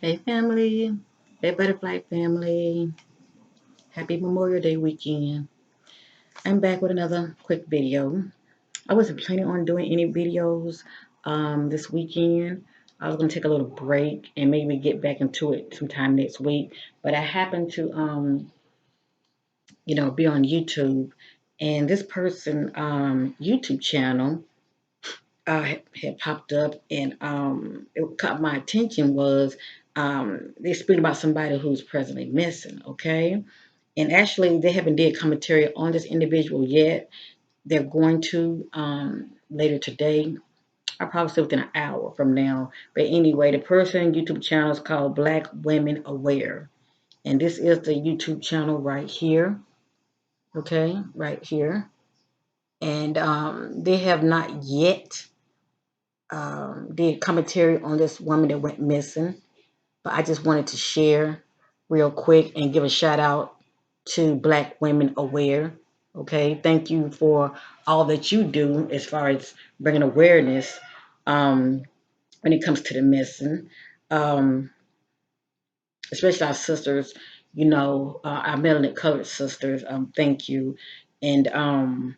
Hey family, hey butterfly family, happy Memorial Day weekend. I'm back with another quick video. I wasn't planning on doing any videos this weekend. I was gonna take a little break and maybe get back into it sometime next week. But I happened to be on YouTube, and this person YouTube channel had popped up, and it caught my attention was they speaking about somebody who's presently missing. Okay. And actually, they haven't did commentary on this individual yet. They're going to later today. I'll probably say within an hour from now. But anyway, the person YouTube channel is called Black Women Aware, and this is the YouTube channel right here. Okay, right here, and they have not yet did commentary on this woman that went missing. But I just wanted to share real quick and give a shout out to Black Women Aware. Okay, thank you for all that you do as far as bringing awareness um, when it comes to the missing, um, especially our sisters. Our melanin colored sisters. Thank you, and I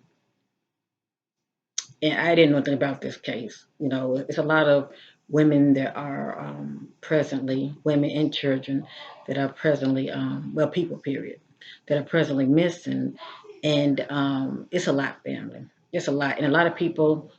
didn't know anything about this case. It's a lot of women that are presently, women and children that are presently, well, people, period, that are presently missing. And it's a lot, family. It's a lot. And a lot of people,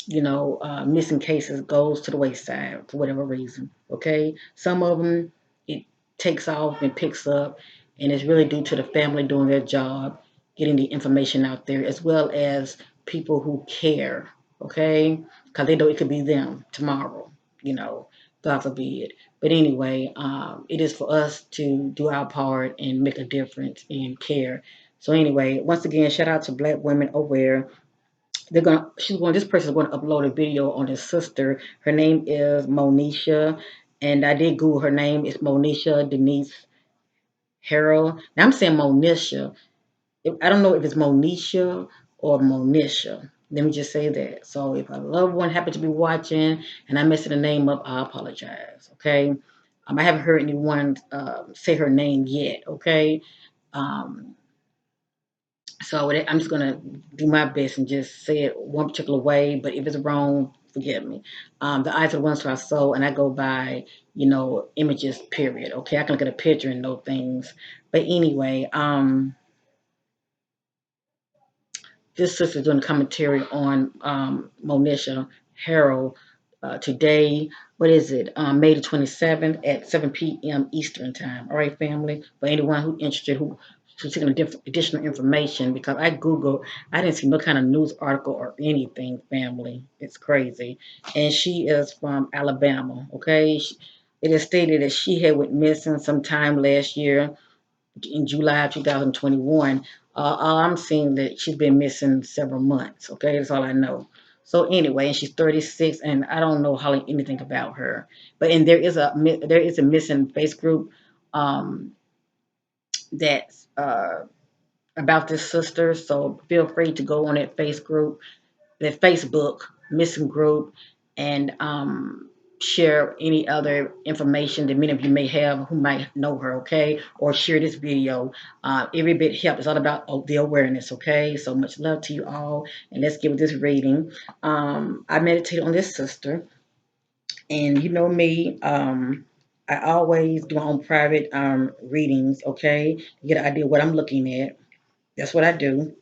missing cases goes to the wayside for whatever reason. Okay. Some of them, it takes off and picks up, and it's really due to the family doing their job, getting the information out there, as well as people who care, okay? Because they know it could be them tomorrow, you know, God forbid. But anyway, it is for us to do our part and make a difference and care. So anyway, once again, shout out to Black Women Aware. This person's going to upload a video on his sister. Her name is Monisha, and I did Google her name. It's Monisha Denise Harrell. Now I'm saying Monisha. I don't know if it's Monisha or Monisha. Let me just say that. So if a loved one happened to be watching and I messed the name up, I apologize. Okay. I haven't heard anyone say her name yet. Okay. Um, so I'm just gonna do my best and just say it one particular way. But if it's wrong, forgive me. The eyes are the ones to our soul, and I go by, images. Period. Okay. I can look at a picture and know things. But anyway, this sister doing a commentary on Monisha Harrell today. What is it? May the 27th at 7 p.m. Eastern Time. All right, family. For anyone who's interested, who's seeking additional information, because I Googled, I didn't see no kind of news article or anything, family. It's crazy. And she is from Alabama, okay? It is stated that she had went missing sometime last year in July 2021. I'm seeing that she's been missing several months. Okay, that's all I know. So anyway, and she's 36, and I don't know anything about her. But and there is a missing face group um, that's about this sister. So feel free to go on that Facebook missing group, and share any other information that many of you may have who might know her, okay? Or share this video. Every bit helps. It's all about the awareness, okay? So much love to you all, and let's get with this reading. I meditate on this sister, and you know me. I always do my own private readings, okay? To get an idea of what I'm looking at. That's what I do,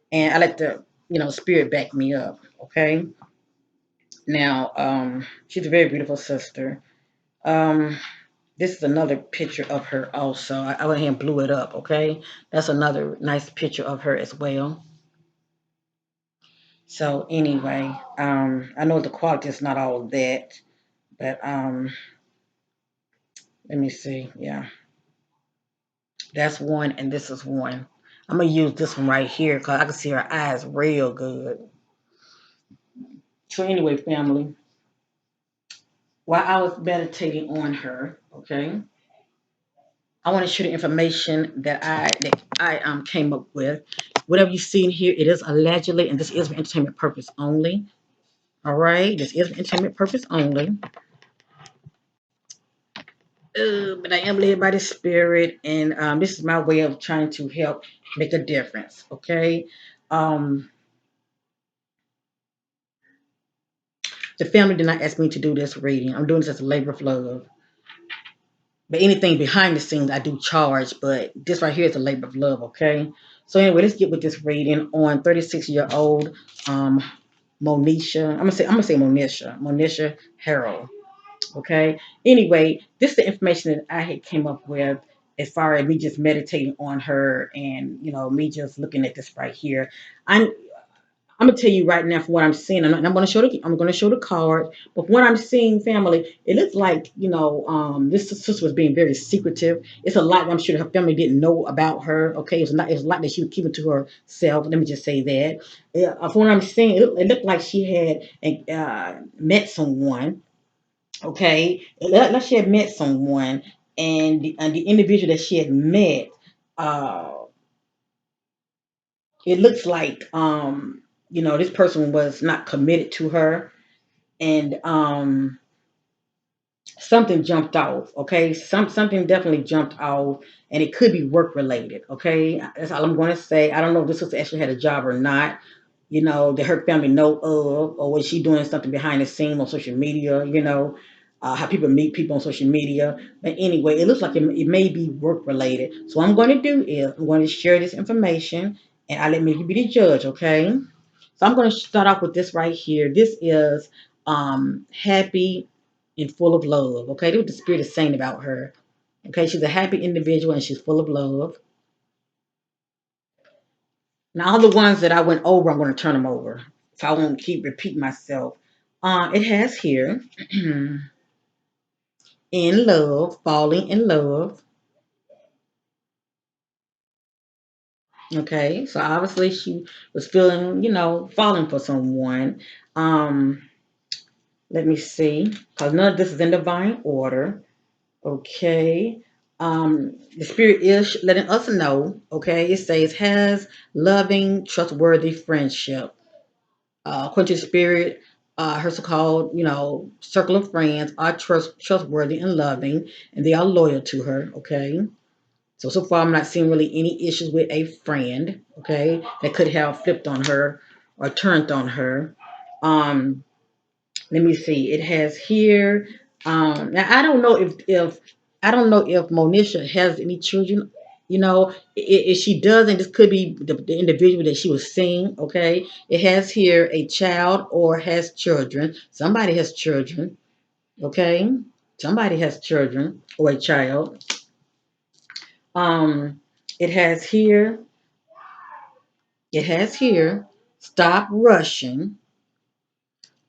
and I let the spirit back me up, okay? Now, she's a very beautiful sister. Um, this is another picture of her also. I went ahead and blew it up, okay? That's another nice picture of her as well. So anyway, I know the quality is not all of that, but let me see. Yeah, that's one, and this is one. I'm gonna use this one right here because I can see her eyes real good. So anyway, family, while I was meditating on her, okay, I want to share the information that I came up with. Whatever you see in here, it is allegedly, and this is for entertainment purpose only. All right, this is for entertainment purpose only. But I am led by the Spirit, and this is my way of trying to help make a difference. Okay. Um, the family did not ask me to do this reading. I'm doing this as a labor of love. But anything behind the scenes, I do charge. But this right here is a labor of love. Okay. So anyway, let's get with this reading on 36-year-old Monisha. I'm gonna say Monisha Harrell. Okay. Anyway, this is the information that I had came up with as far as me just meditating on her and me just looking at this right here. I'm I'm gonna tell you right now from what I'm seeing. I'm gonna show the card, but from what I'm seeing, family, it looks like this sister was being very secretive. It's a lot that I'm sure her family didn't know about her. Okay, it was a lot that she was keeping to herself. Let me just say that. From what I'm seeing, it looked like she had met someone. Okay, let's she had met someone, and the individual that she had met, uh, it looks like this person was not committed to her, and something jumped off. Okay, something definitely jumped off, and it could be work related. Okay, that's all I'm going to say. I don't know if this sister actually had a job or not, that her family know of, or was she doing something behind the scene on social media, how people meet people on social media. But anyway, it looks like it may be work related. So what I'm going to do is I'm going to share this information, and I let me be the judge, okay? So I'm going to start off with this right here. This is happy and full of love, okay? That's what the spirit is saying about her. Okay, she's a happy individual and she's full of love. Now, all the ones that I went over, I'm going to turn them over. So I won't keep repeating myself. It has here in love, falling in love. Okay, so obviously she was feeling, falling for someone. Um, Let me see, because none of this is in divine order. Okay. The spirit is letting us know, okay, it says has loving, trustworthy friendship. According to the spirit, her so-called, circle of friends are trustworthy and loving, and they are loyal to her. Okay, so far I'm not seeing really any issues with a friend. Okay, that could have flipped on her or turned on her. Um, Let me see. It has here. Now I don't know if Monisha has any children. If she doesn't, this could be the individual that she was seeing. Okay, it has here a child or has children. Somebody has children. Okay, somebody has children or a child. Um, it has here. It has here. Stop rushing.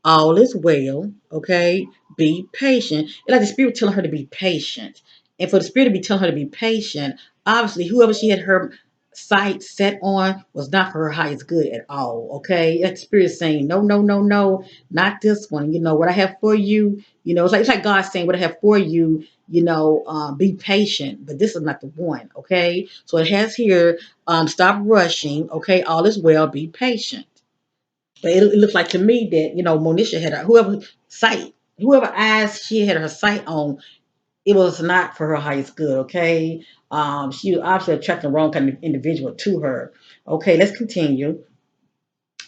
All is well, okay? Be patient. It's like the spirit telling her to be patient. And for the spirit to be telling her to be patient, obviously whoever she had her sight set on was not for her highest good at all. Okay. That spirit is saying, no, no, no, no, not this one. What I have for you, it's like God saying what I have for you, be patient, but this is not the one. Okay. So it has here, stop rushing. Okay. All is well, be patient. But it looked like to me that Monisha had whoever eyes she had her sight on, it was not for her highest good. Okay, she was obviously attracting the wrong kind of individual to her. Okay, let's continue.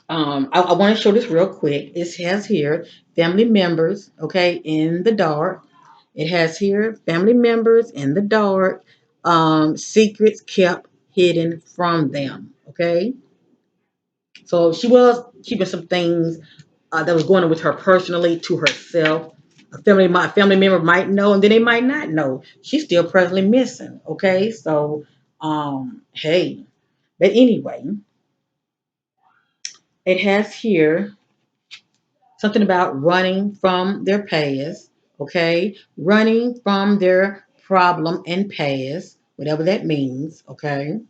I want to show this real quick. It has here family members. Okay, in the dark. It has here family members in the dark. Secrets kept hidden from them. Okay, so she was keeping some things that was going on with her personally to herself. My family member might know, and then they might not know. She's still presently missing. Okay, so hey, but anyway, it has here something about running from their past. Okay, running from their problem and past, whatever that means. Okay,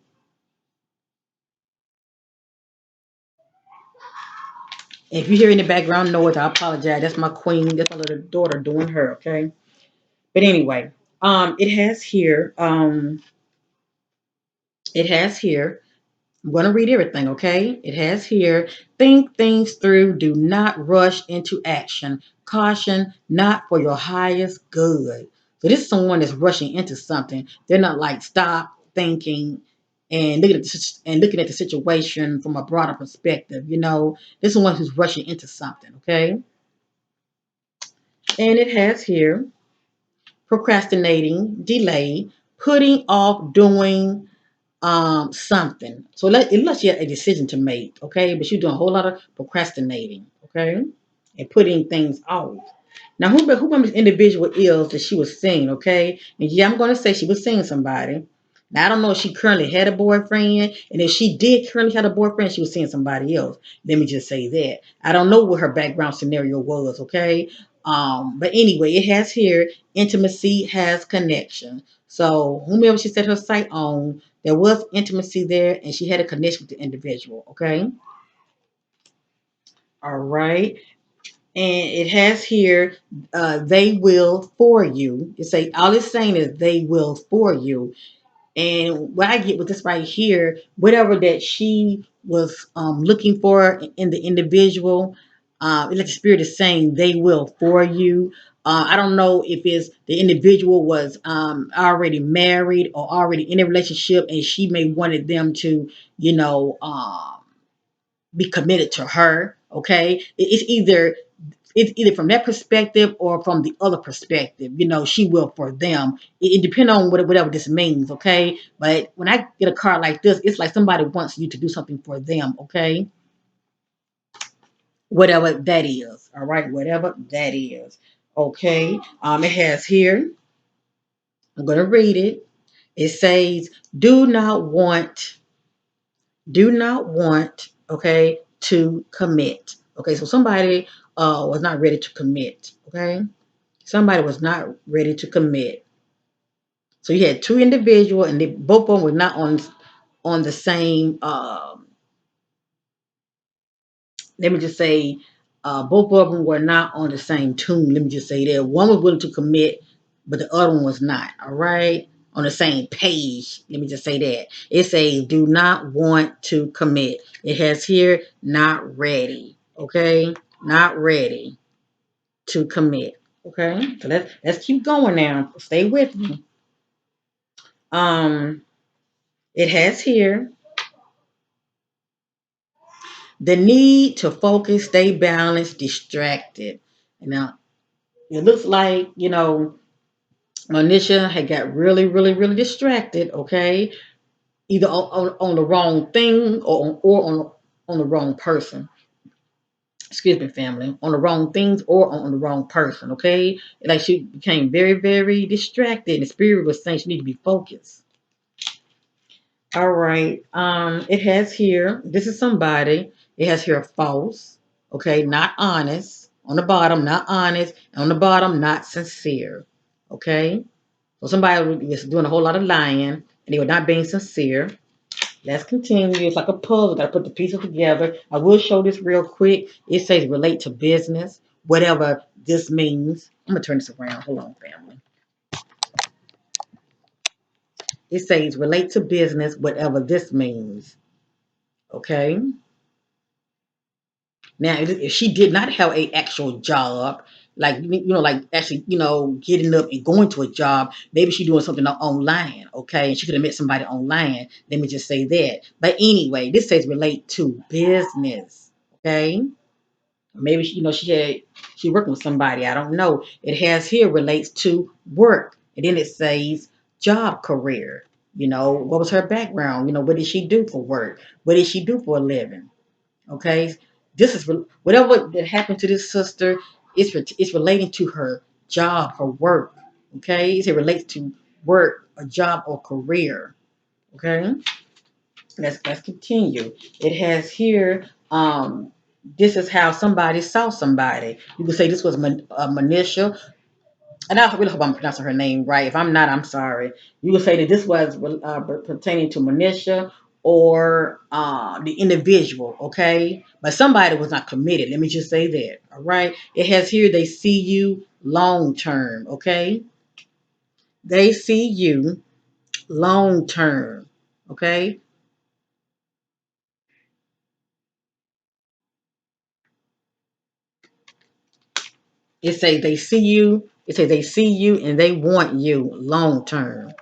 if you hear in the background noise, I apologize. That's my queen. That's my little daughter doing her. Okay, but anyway, it has here. It has here, I'm going to read everything, okay? It has here, think things through, do not rush into action. Caution, not for your highest good. So this is someone that's rushing into something. They're not like stop thinking and looking at the situation from a broader perspective. This is someone who's rushing into something. Okay, and it has here procrastinating, delay, putting off doing something. So it lets you have a decision to make. Okay, but you're doing a whole lot of procrastinating. Okay, and putting things off. Now, who this individual is that she was seeing, okay? And yeah, I'm going to say she was seeing somebody. Now, I don't know if she currently had a boyfriend, and if she did currently have a boyfriend, she was seeing somebody else. Let me just say that. I don't know what her background scenario was, okay? But anyway, it has here, intimacy has connection. So whomever she set her sight on, there was intimacy there, and she had a connection with the individual, okay? All right. And it has here, they will for you. All it's saying is they will for you. And what I get with this right here, whatever that she was looking for in the individual, like the spirit is saying, they will for you. I don't know if it's the individual was already married or already in a relationship, and she may wanted them to, you know, be committed to her. Okay, it's either from that perspective or from the other perspective. She will for them. It depends on whatever this means, okay? But when I get a card like this, it's like somebody wants you to do something for them, okay? Whatever that is, all right? Whatever that is, okay? It has here, I'm going to read it. It says, do not want, okay, to commit. Okay, so somebody was not ready to commit, okay? Somebody was not ready to commit. So you had two individuals, and both of them were not on the same. Let me just say, both of them were not on the same tune. Let me just say that one was willing to commit, but the other one was not. All right, on the same page. Let me just say that it says do not want to commit. It has here not ready. Okay, not ready to commit. Okay, so let's keep going now. Stay with me. Um, it has here the need to focus, stay balanced, distracted. Now, it looks like, Monisha had got really, really, really distracted, okay? Either on the wrong thing or on the wrong person. Excuse me, family. On the wrong things or on the wrong person, okay? Like she became very, very distracted. The spirit was saying she need to be focused. All right. It has here, this is somebody. It has here false. Okay, not honest. On the bottom, not honest. And on the bottom, not sincere. Okay. So somebody was doing a whole lot of lying and they were not being sincere. Let's continue. It's like a puzzle. Gotta put the pieces together. I will show this real quick. It says relate to business, whatever this means. I'm gonna turn this around. Hold on, family. It says relate to business, whatever this means. Okay. Now, if she did not have a actual job, like like actually, getting up and going to a job, maybe she doing something online, okay, and she could have met somebody online. Let me just say that. But anyway, this says relate to business, okay. Maybe she working with somebody. I don't know. It has here relates to work, and then it says job career. What was her background? What did she do for work? What did she do for a living? Okay, this is whatever that happened to this sister. It's relating to her job, her work. Okay, it relates to work, a job, or career. Okay, let's continue. It has here. This is how somebody saw somebody. You could say this was Monisha, and I really hope I'm pronouncing her name right. If I'm not, I'm sorry. You could say that this was pertaining to Monisha or the individual, okay? But somebody was not committed. Let me just say that, all right? It has here, they see you long term, okay? They see you long term, okay? It say they see you It says they see you and they want you long term,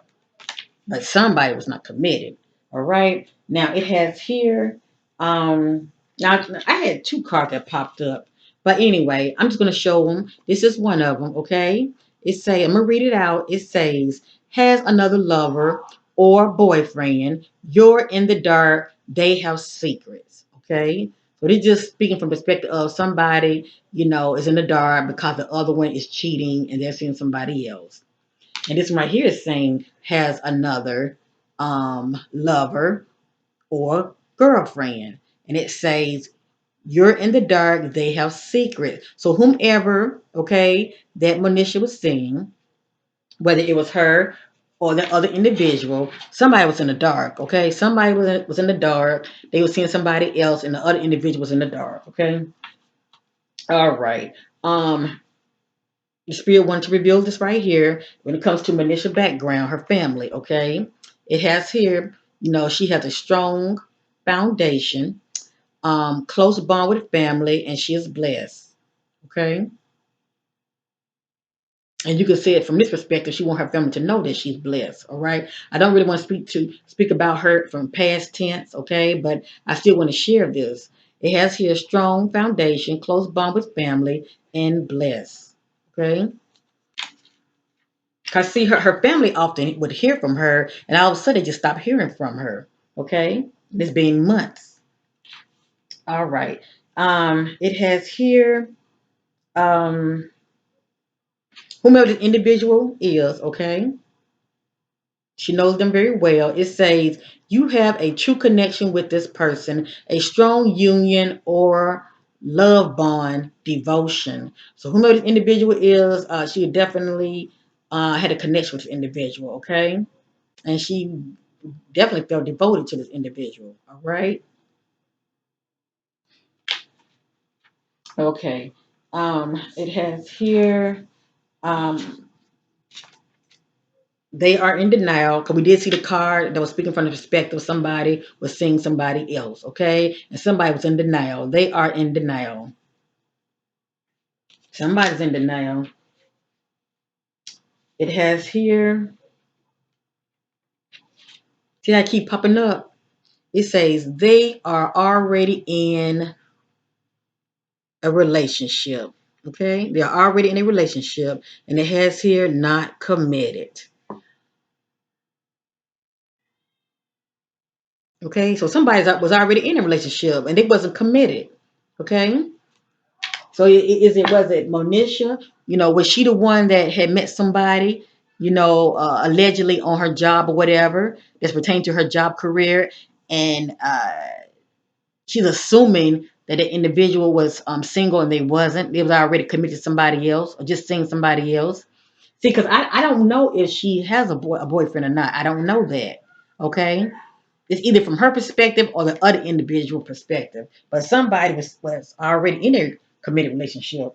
but somebody was not committed. All right. Now it has here. Now I had two cards that popped up, but anyway, I'm just gonna show them. This is one of them. Okay. I'm gonna read it out. It says has another lover or boyfriend. You're in the dark. They have secrets. Okay. So they're just speaking from perspective of somebody, is in the dark because the other one is cheating and they're seeing somebody else. And this one right here is saying has another lover or girlfriend. And it says you're in the dark, they have secrets. So whomever, okay, that Monisha was seeing, whether it was her or the other individual, somebody was in the dark, okay? Somebody was in the dark. They were seeing somebody else and the other individual was in the dark, okay? All right. The spirit wanted to reveal this right here when it comes to Monisha background, her family, okay? It has here, she has a strong foundation, close bond with family, and she is blessed, okay? And you can see it from this perspective. She wants her family to know that she's blessed, all right? I don't really want to speak about her from past tense, okay? But I still want to share this. It has here a strong foundation, close bond with family, and blessed, okay? Cause see her family often would hear from her, and all of a sudden they just stop hearing from her. Okay, it's been months. All right. It has here um, whomever the individual is. Okay, she knows them very well. It says you have a true connection with this person, a strong union or love bond, devotion. So whomever this individual is, she definitely had a connection with the individual. Okay, and she definitely felt devoted to this individual. All right. Okay. It has here. Um, they are in denial because we did see the card that was speaking from the perspective of somebody was seeing somebody else. Okay, and somebody was in denial. They are in denial. Somebody's in denial. It has here. See, I keep popping up. It says they are already in a relationship. Okay, they are already in a relationship, and it has here not committed. Okay, so somebody was already in a relationship and they wasn't committed. Okay, so was it Monisha? Was she the one that had met somebody? Allegedly on her job or whatever that's pertaining to her job career, and she's assuming that the individual was single and they wasn't. They was already committed to somebody else or just seeing somebody else. See, because I don't know if she has a boyfriend or not. I don't know that. Okay. It's either from her perspective or the other individual perspective. But somebody was already in a committed relationship.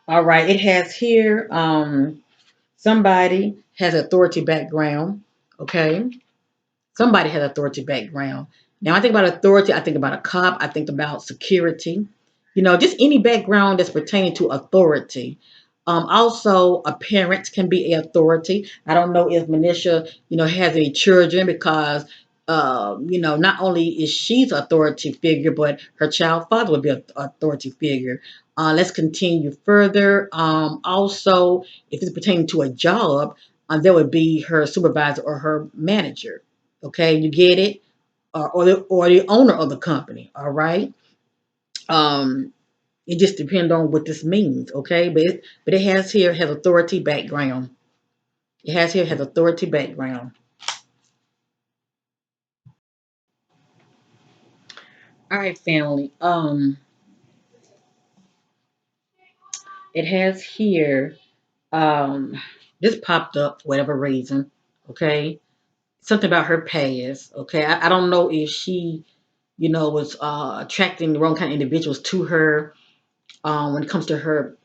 All right. It has here somebody has authority background. Okay. Somebody has authority background. Now I think about authority, I think about a cop, I think about security, just any background that's pertaining to authority. Also, a parent can be an authority. I don't know if Manisha, has any children because, not only is she's an authority figure, but her child father would be an authority figure. Let's continue further. Also, if it's pertaining to a job, there would be her supervisor or her manager. Okay, you get it, or the owner of the company. All right. Um, it just depends on what this means. Okay, but it has authority background. It has authority background. All right, family. It has here. Um, this popped up for whatever reason. Okay, something about her past. Okay, I don't know if she, was attracting the wrong kind of individuals to her. When it comes to her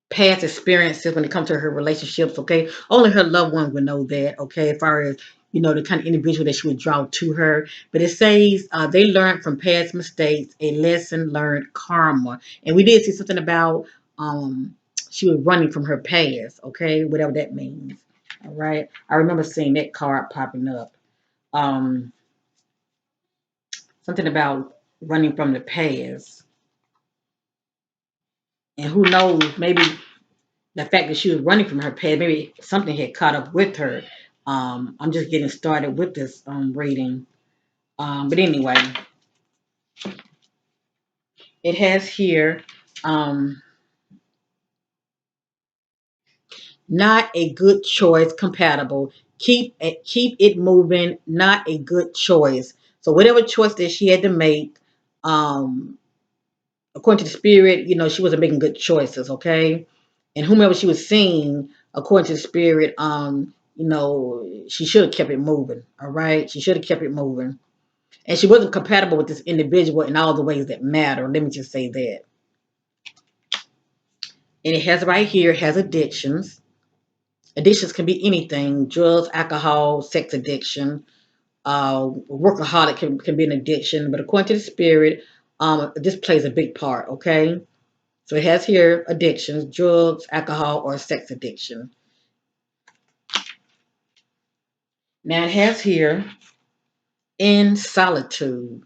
past experiences when it comes to her relationships, okay? Only her loved one would know that, okay, as far as, the kind of individual that she would draw to her. But it says they learned from past mistakes, a lesson learned karma. And we did see something about um, she was running from her past, okay, whatever that means. All right. I remember seeing that card popping up. Um, Something about running from the past. And who knows, maybe the fact that she was running from her past, maybe something had caught up with her. I'm just getting started with this reading. But anyway, it has here um, not a good choice compatible. Keep it moving, not a good choice. So whatever choice that she had to make, um, according to the spirit, she wasn't making good choices, okay? And whomever she was seeing, according to the spirit, she should have kept it moving, all right? She should have kept it moving. And she wasn't compatible with this individual in all the ways that matter. Let me just say that. And it has right here, it has addictions. Addictions can be anything: drugs, alcohol, sex addiction, workaholic can be an addiction. But according to the spirit, this plays a big part, okay? So it has here addictions, drugs, alcohol, or sex addiction. Now it has here in solitude.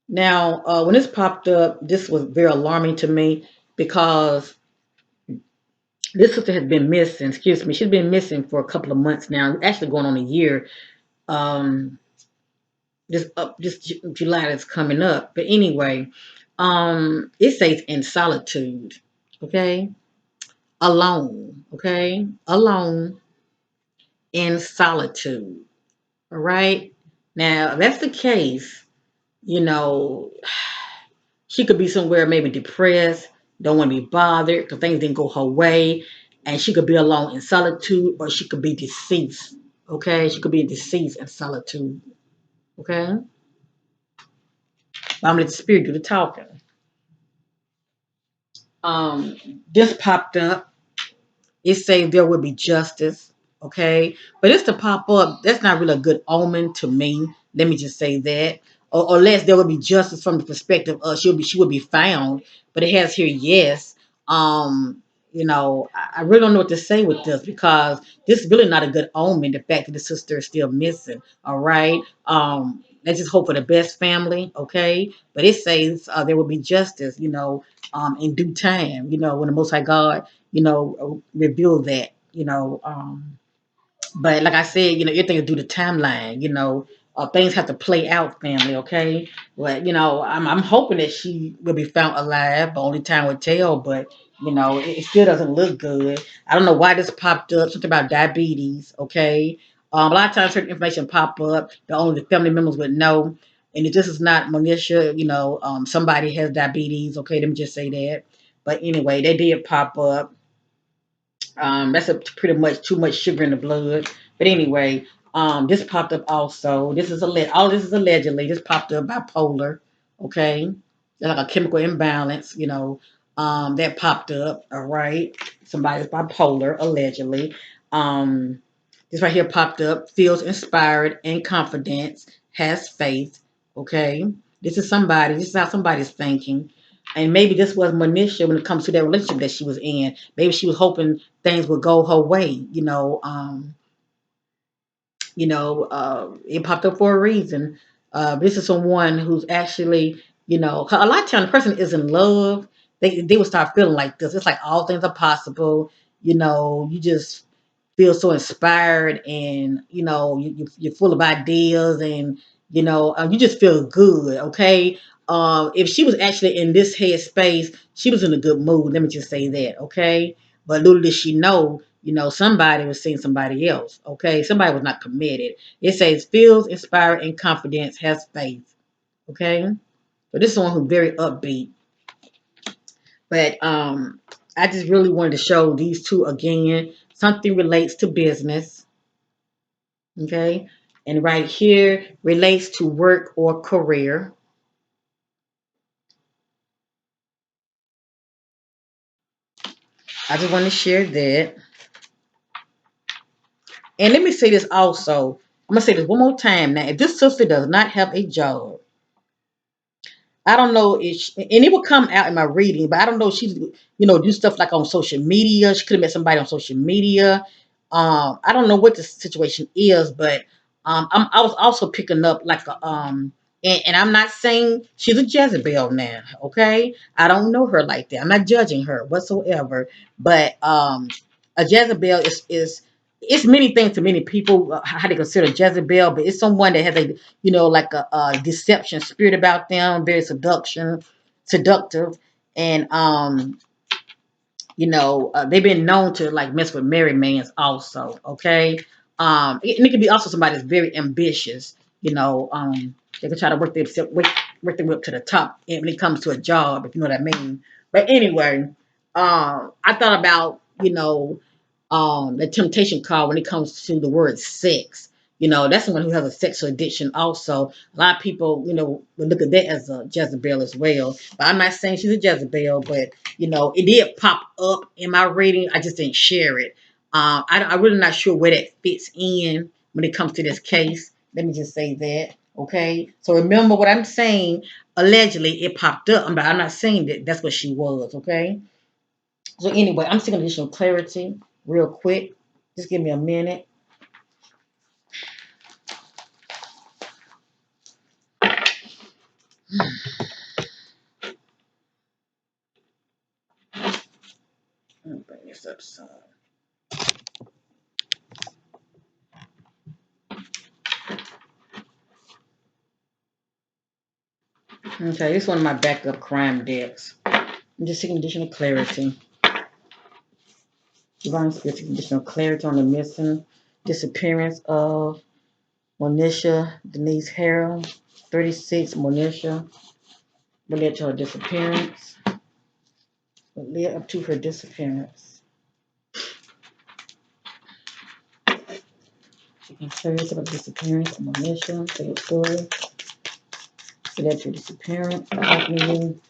Now, when this popped up, this was very alarming to me because this sister has been missing. Excuse me, she's been missing for a couple of months now. Actually, going on a year. Um, this July that's coming up. But anyway, it says in solitude. Okay, alone. Okay, alone in solitude. All right. Now, if that's the case, you know, she could be somewhere maybe depressed, don't want to be bothered because things didn't go her way, and she could be alone in solitude, or she could be deceased. Okay, she could be deceased in solitude. Okay, but I'm gonna let the spirit do the talking. Um, this popped up. It says there will be justice. Okay, but it's to pop up. That's not really a good omen to me. Let me just say that. Or unless there will be justice from the perspective of she will be found. But it has here yes. Um, I really don't know what to say with this because this is really not a good omen. The fact that the sister is still missing. All right. Let's just hope for the best family. Okay. But it says there will be justice. In due time. When the Most High God reveal that. But like I said, everything is due to timeline. Things have to play out, family. Okay, but I'm hoping that she will be found alive. But only time will tell. But it still doesn't look good. I don't know why this popped up. Something about diabetes. Okay, a lot of times certain information pop up that only the family members would know. And if this is not Monisha, somebody has diabetes. Okay, let me just say that. But anyway, they did pop up. That's pretty much too much sugar in the blood. But anyway, this popped up also. All this is allegedly. This popped up bipolar. Okay, like a chemical imbalance. That popped up. All right, somebody's bipolar allegedly. Um, this right here popped up. Feels inspired and confidence. Has faith. Okay, this is somebody. This is how somebody's thinking. And maybe this was Monisha when it comes to that relationship that she was in. Maybe she was hoping things would go her way. It popped up for a reason. This is someone who's actually, a lot of times the person is in love. They will start feeling like this. It's like all things are possible. You just feel so inspired, and you're full of ideas, and you just feel good. Okay, if she was actually in this headspace, she was in a good mood. Let me just say that. Okay, but little did she know, somebody was seeing somebody else. Okay, somebody was not committed. It says feels inspired and confidence, has faith. Okay, but this is someone who's very upbeat. But I just really wanted to show these two again. Something relates to business. Okay, and right here relates to work or career. I just want to share that. And let me say this also. I'm gonna say this one more time. Now, if this sister does not have a job, I don't know if and it would come out in my reading, but I don't know if she's do stuff like on social media. She could have met somebody on social media. I don't know what the situation is, but I was also picking up like and I'm not saying she's a Jezebel now, okay? I don't know her like that. I'm not judging her whatsoever, but a Jezebel is it's many things to many people how they consider Jezebel, but it's someone that has a like a deception spirit about them, very seductive, and they've been known to like mess with married mans also. Okay, and it can be also somebody that's very ambitious. They can try to work their way up to the top when it comes to a job, if you know what I mean. But anyway, I thought about the temptation card when it comes to the word sex. That's someone who has a sexual addiction also. A lot of people, would look at that as a Jezebel as well. But I'm not saying she's a Jezebel, but it did pop up in my reading. I just didn't share it. I'm really not sure where that fits in when it comes to this case. Let me just say that. Okay. So remember what I'm saying. Allegedly, it popped up. I'm not saying that that's what she was. Okay. So anyway, I'm seeking additional clarity real quick. Just give me a minute. Let me bring this up some. Okay, this is one of my backup crime decks. I'm just seeking additional clarity. Divine Spirit seeking additional clarity on the missing disappearance of Monisha Denise Harrell, 36. Monisha, what led to her disappearance? What led up to her disappearance? Seeking clarity about the disappearance of Monisha. Say your story. What led to her disappearance? What happened to you?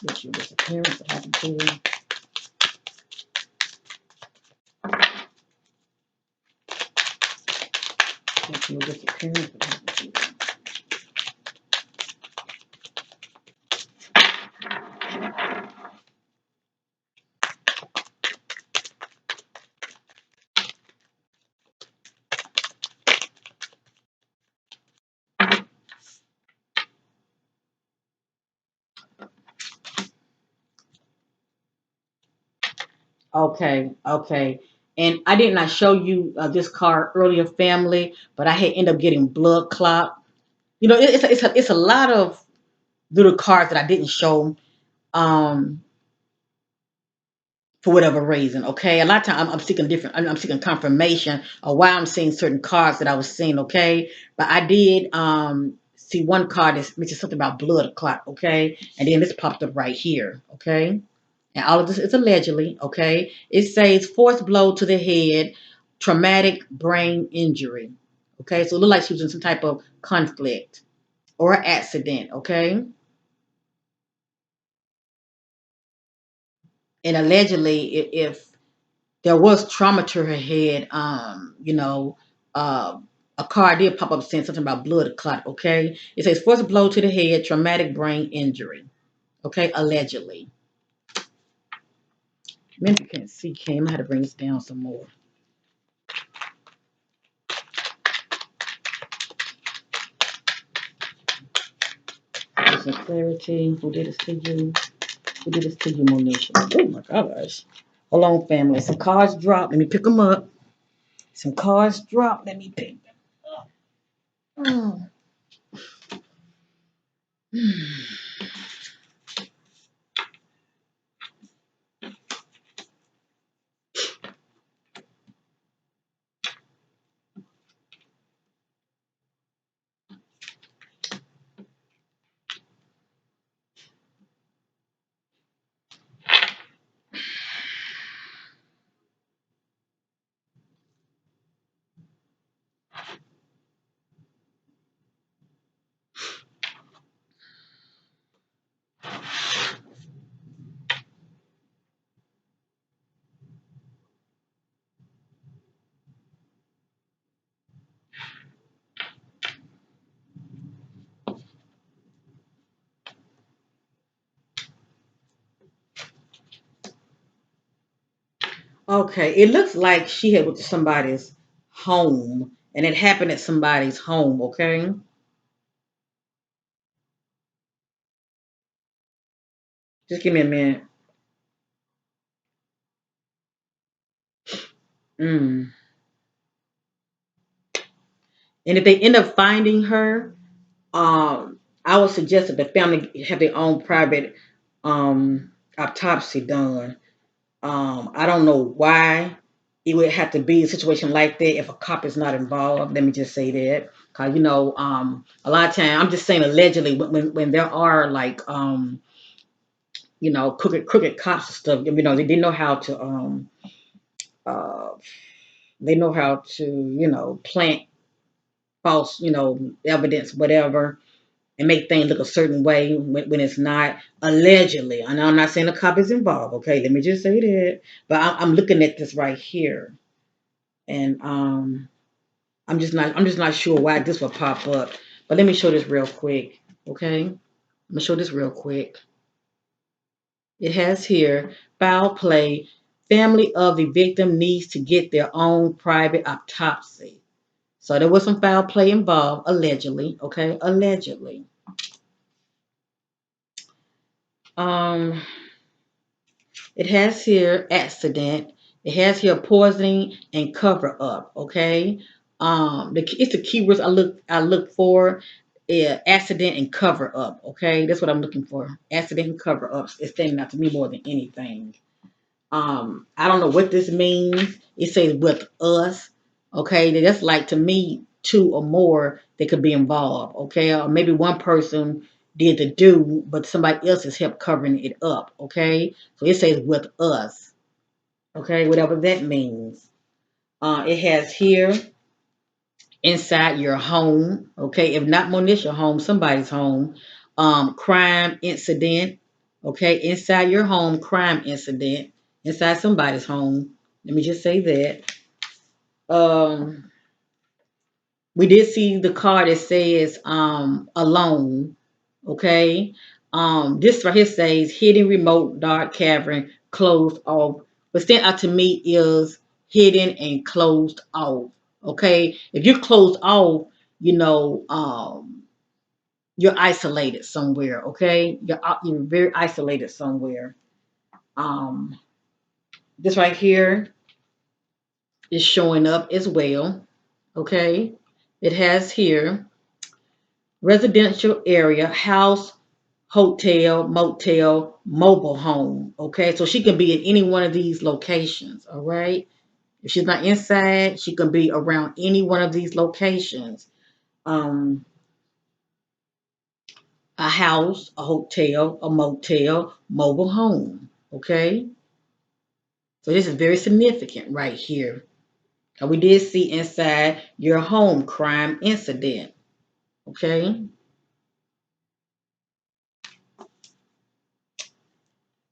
What's your disappearance? What happened to you? What's your disappearance? What happened to you? Okay, okay. And I did not show you this card earlier, family, but I had ended up getting blood clot. It's a lot of little cards that I didn't show um, for whatever reason. Okay, a lot of times I'm seeking different. I'm seeking confirmation of why I'm seeing certain cards that I was seeing. Okay, but I did see one card that mentions something about blood clot. Okay, and then this popped up right here. Okay. And all of this is allegedly, okay? It says forced blow to the head, traumatic brain injury. Okay, so it looked like she was in some type of conflict or accident, okay? And allegedly, if there was trauma to her head, uh, a card did pop up saying something about blood clot, okay? It says forced blow to the head, traumatic brain injury, okay? Allegedly. Maybe you can't see Kim. I had to bring this down some more. Some clarity. Who did this to you? Who did this to you, Monisha? Oh my gosh. Hold on, family. Some cards dropped. Let me pick them up. Some cards dropped. Let me pick them up. Oh. Okay, it looks like she had went to somebody's home, and it happened at somebody's home. Okay, just give me a minute. Mm. And if they end up finding her, I would suggest that the family have their own private autopsy done. I don't know why it would have to be a situation like that if a cop is not involved. Let me just say that, cause a lot of time I'm just saying allegedly when there are like crooked cops and stuff. They didn't know how to uh, they know how to plant false evidence, whatever, and make things look a certain way when it's not allegedly. And I'm not saying the cop is involved. Okay, let me just say that. But I'm looking at this right here, and I'm just not sure why this will pop up. But let me show this real quick. Okay, let me show this real quick. It has here foul play. Family of the victim needs to get their own private autopsy. So there was some foul play involved, allegedly. Okay, allegedly. Um, it has here accident. It has here poisoning and cover up. Okay. It's the keywords I look for. Yeah, accident and cover up. Okay, that's what I'm looking for. Accident and cover ups. It's standing out to me more than anything. I don't know what this means. It says with us. Okay, that's like to me two or more that could be involved. Okay, or maybe one person did the do, but somebody else has helped covering it up. Okay, so it says with us. Okay, whatever that means. It has here inside your home. Okay, if not Monisha home, somebody's home. Crime incident. Okay, inside your home, crime incident. Inside somebody's home. Let me just say that. Um, we did see the card that says alone. Okay. This right here says hidden remote dark cavern closed off. What stand out to me is hidden and closed off. Okay. If you're closed off, you know, you're isolated somewhere. Okay. You're very isolated somewhere. Um, this right here is showing up as well. Okay. It has here residential area, house, hotel, motel, mobile home. Okay, so she can be in any one of these locations. All right, if she's not inside, she can be around any one of these locations. Um, a house, a hotel, a motel, mobile home. Okay, so this is very significant right here. We did see inside your home crime incident. Okay,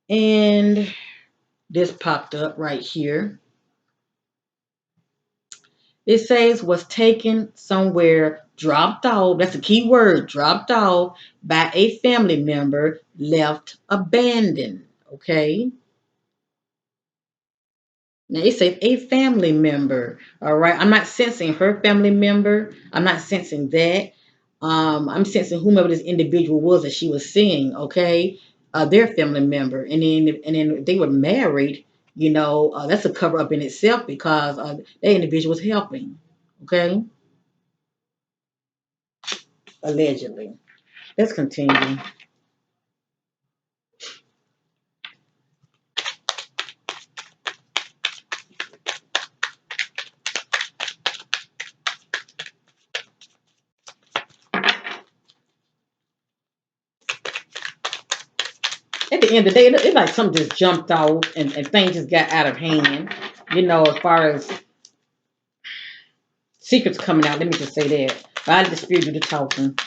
and this popped up right here. It says was taken somewhere, dropped off. That's a key word, dropped off by a family member, left abandoned. Okay. Now it says a family member. All right. I'm not sensing her family member. I'm not sensing that. I'm sensing whomever this individual was that she was seeing. Okay. Their family member, and then if they were married. That's a cover up in itself because that individual was helping. Okay. Allegedly. Let's continue. At the end of the day, it's like something just jumped out and things just got out of hand. As far as secrets coming out, let me just say that. But I dispute you the talking.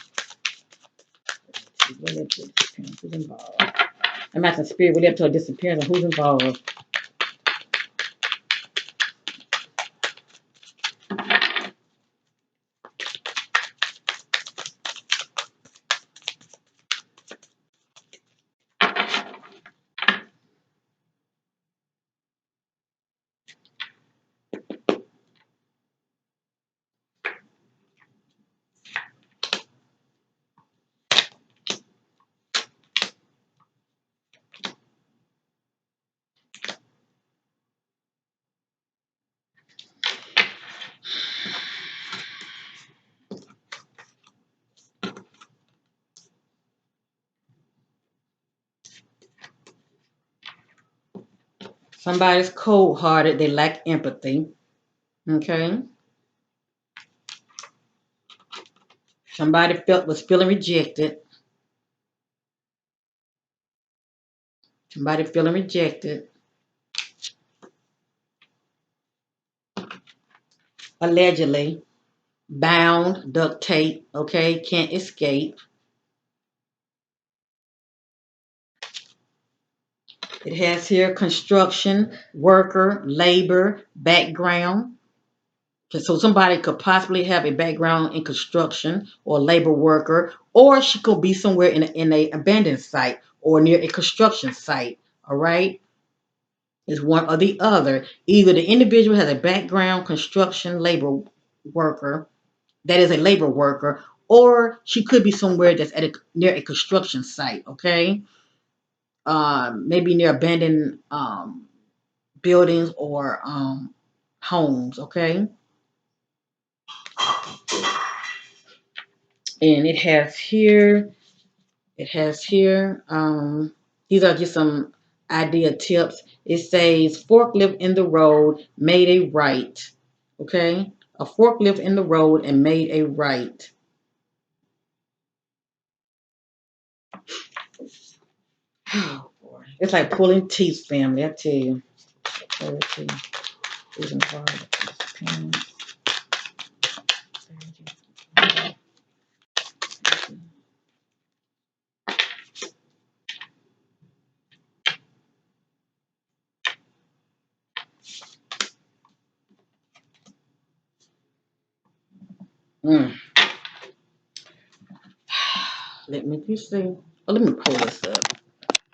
Who's involved? I'm asking spirit with up to a disappearance and who's involved. Somebody's cold hearted, they lack empathy. Okay. Somebody was feeling rejected. Somebody feeling rejected. Allegedly. Bound, duct tape, okay, can't escape. It has here construction, worker, labor, background. So somebody could possibly have a background in construction or labor worker, or she could be somewhere in a abandoned site or near a construction site. All right, it's one or the other. Either the individual has a background construction labor worker, that is a labor worker, or she could be somewhere that's near a construction site. Okay, maybe near abandoned buildings or homes. Okay, and it has here, these are just some idea tips. It says forklift in the road made a right. Okay, a forklift in the road and made a right. Oh boy, it's like pulling teeth, family. I tell you. Mm. Let me just see. Oh, let me pull this up.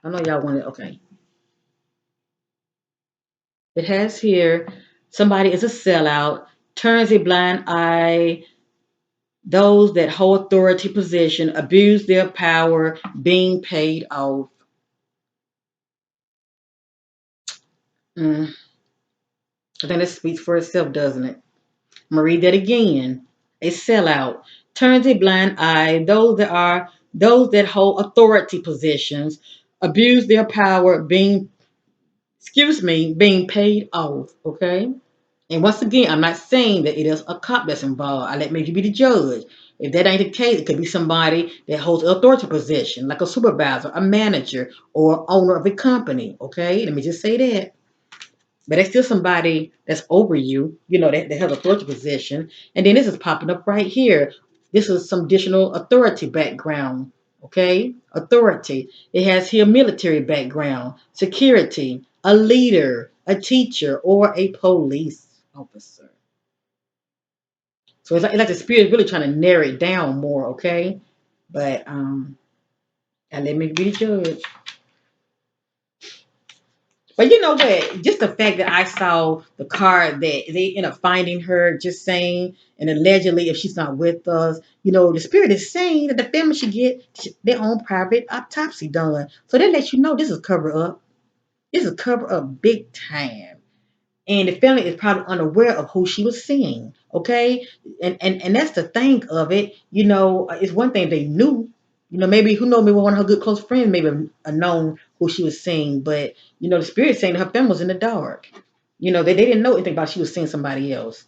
I know y'all want it. Okay. It has here somebody is a sellout, turns a blind eye, those that hold authority position abuse their power, being paid off. Mm, I think that speaks for itself, doesn't it? I'm gonna read that again. A sellout turns a blind eye, those that hold authority positions abuse their power, being paid off. Okay. And once again, I'm not saying that it is a cop that's involved. I let maybe be the judge. If that ain't the case, it could be somebody that holds an authority position, like a supervisor, a manager, or owner of a company. Okay, let me just say that. But it's still somebody that's over you, that has authority position. And then this is popping up right here. This is some additional authority background. Okay, authority. It has here military background, security, a leader, a teacher, or a police officer. So it's like the spirit is really trying to narrow it down more, okay? But and let me be the judge. But you know what? Just the fact that I saw the card that they end up finding her, just saying, and allegedly, if she's not with us, the spirit is saying that the family should get their own private autopsy done. So that lets you know this is cover up. This is cover up big time. And the family is probably unaware of who she was seeing. Okay, and that's the thing of it. It's one thing they knew. Maybe who knows? Maybe one of her good close friends maybe known who she was seeing, but the spirit saying her family was in the dark. They didn't know anything about she was seeing somebody else.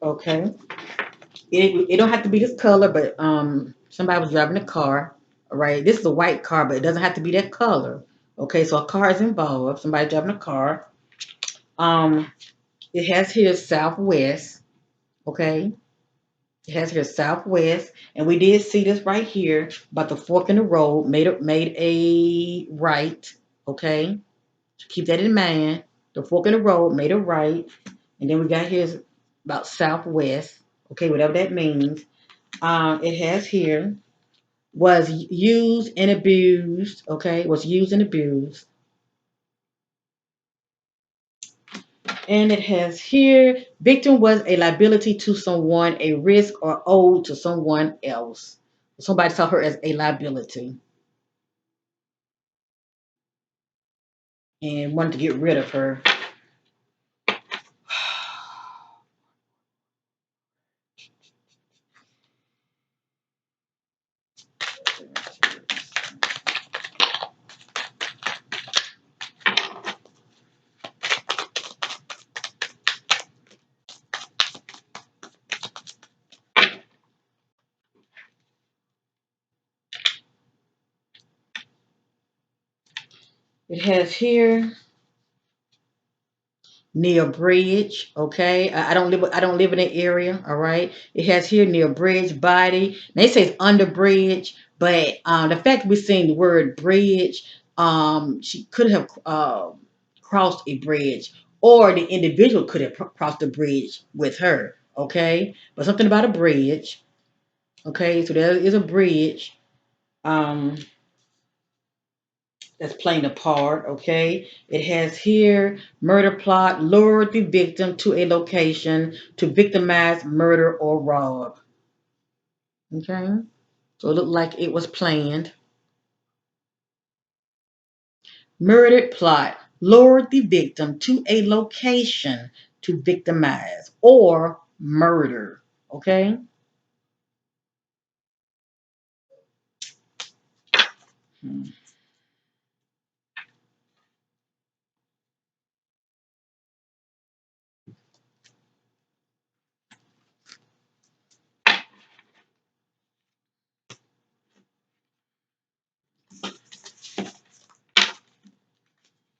Okay, it don't have to be this color, but somebody was driving a car. All right, this is a white car, but it doesn't have to be that color. Okay, so a car is involved. Somebody driving a car. Um, It has here Southwest, okay? It has here Southwest, and we did see this right here about the fork in the road made a right, okay? So keep that in mind. The fork in the road made a right, and then we got here about Southwest, okay? Whatever that means. It has here was used and abused, okay? Was used and abused. And it has here, victim was a liability to someone, a risk or owed to someone else. Somebody saw her as a liability and wanted to get rid of her. It has here near bridge. Okay, I don't live in that area. All right, it has here near bridge body. They say it's under bridge, but the fact we're seeing the word bridge, she could have crossed a bridge, or the individual could have crossed the bridge with her. Okay, but something about a bridge. Okay, so there is a bridge. Um, that's playing a part, okay? It has here murder plot, lured the victim to a location to victimize, murder, or rob. Okay? So it looked like it was planned. Murdered plot, lured the victim to a location to victimize or murder. Okay? Hmm.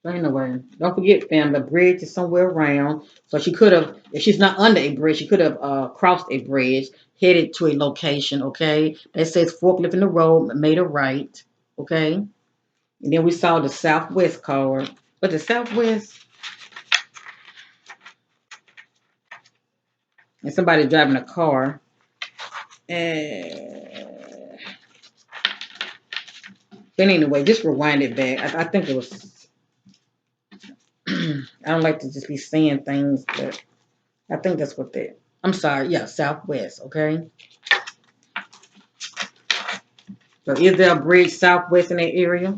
Anyway, don't forget, fam, the bridge is somewhere around. So she could have, if she's not under a bridge, she could have crossed a bridge, headed to a location, okay? That says forklift in the road, made a right, okay? And then we saw the Southwest card. But the Southwest, and somebody driving a car. Uh, but anyway, just rewind it back. I think it was, I don't like to just be saying things, but I think that's what that, I'm sorry, yeah, Southwest, okay? So is there a bridge southwest in that area?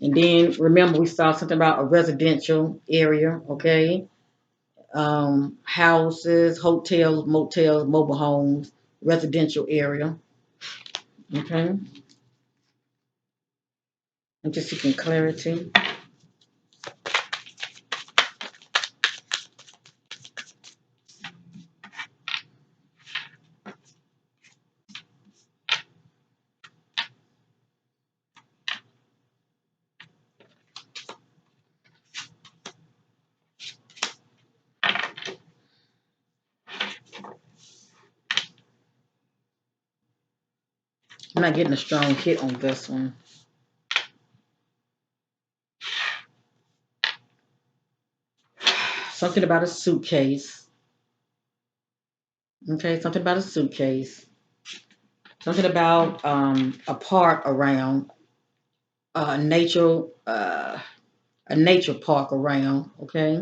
And then remember we saw something about a residential area, okay? Houses, hotels, motels, mobile homes, residential area, okay? I'm just seeking clarity. I'm not getting a strong hit on this one. Something about a suitcase, okay? Something about a suitcase. Something about a park around uh, nature, uh, a nature park around, okay?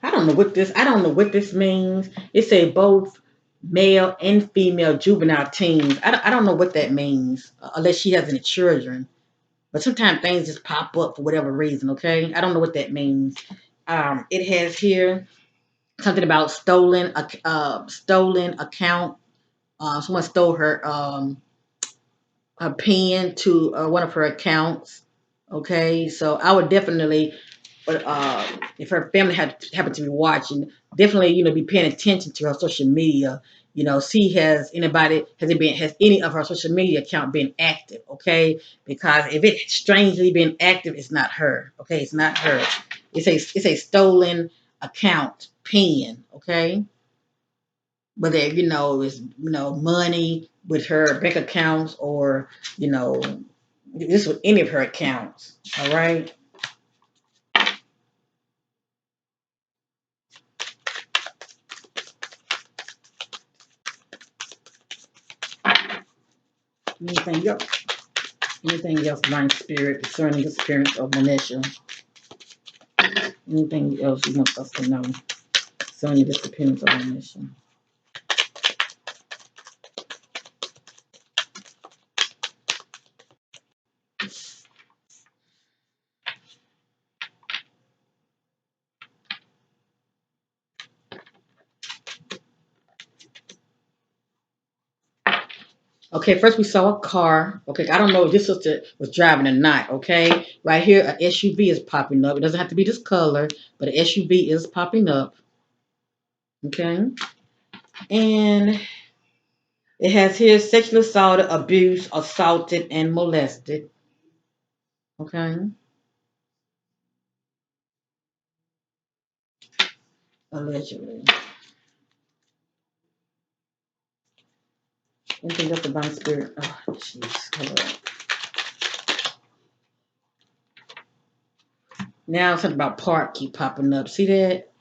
I don't know what this means. It say both male and female juvenile teens. I don't know what that means unless she has any children. But sometimes things just pop up for whatever reason. Okay, I don't know what that means. It has here something about stolen account. Someone stole her pen to one of her accounts. Okay, so I would definitely, but if her family had happened to be watching, definitely be paying attention to her social media. see has any of her social media account been active, okay? Because if it's strangely been active, it's not her, okay? It's not her. It's a stolen account pin, okay? But there, it's money with her bank accounts or you know this with any of her accounts. All right. Anything else? Anything else, Divine Spirit, concerning the disappearance of Monisha? Anything else you want us to know concerning the disappearance of Monisha? Okay, first we saw a car. Okay, I don't know if this sister was driving or not. Okay, right here, a SUV is popping up. It doesn't have to be this color, but an SUV is popping up. Okay, and it has here sexual assault, abuse, assaulted, and molested. Okay, allegedly. Anything else about spirit? Oh, jeez. Hold on. Now something about park keep popping up. See that?